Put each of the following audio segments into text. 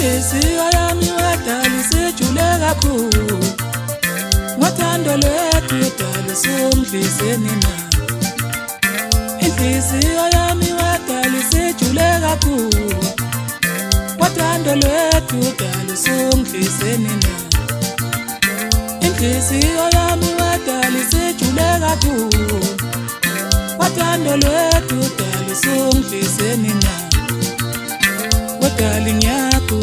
Inhliziyo yami wadala isijule kakhulu, ngothando lwethu dala usungidliseni na. Inhliziyo yami wadala isijule kakhulu, ngothando lwethu dala usungidliseni na. Inhliziyo yami wadala isijule kakhulu, ngothando lwethu dala usungidliseni na. Darling yakho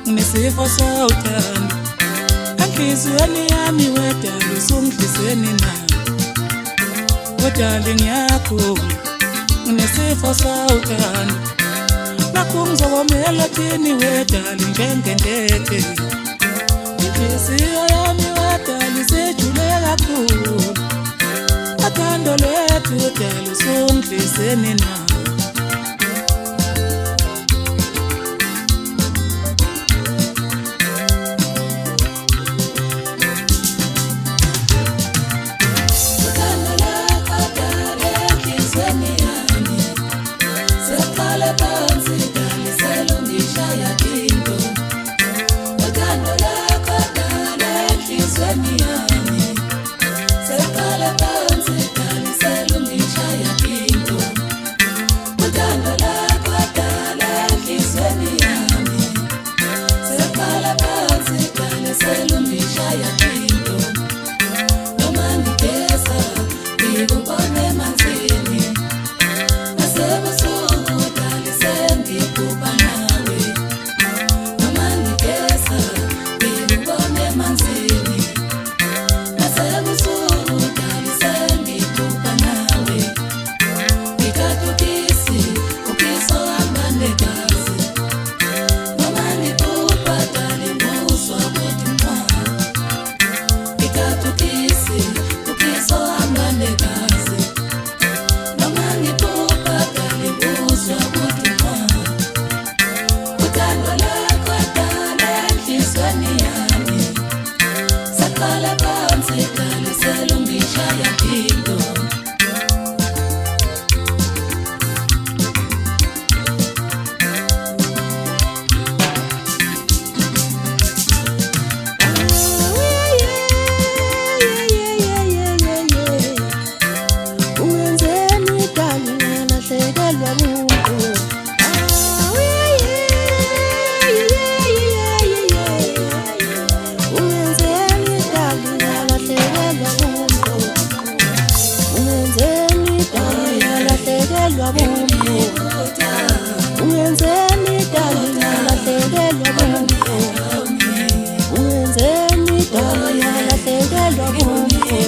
nginesifo sawuthanda, enhliziyweni yami wedala usungidliseni na. Darling yakho nginesifo sawuthanda, nakho ngizokomela thini wedala njengendeke. Inhliziyo yami wedala isijule kakhulu, uthando lwethu dala usungidliseni na. Ungenzeni darling ngalahlekelwa bumfo, ungenzeni darling ngalahlekelwa bumfo,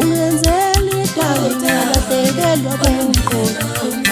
ungenzeni darling ngalahlekelwa bumfo.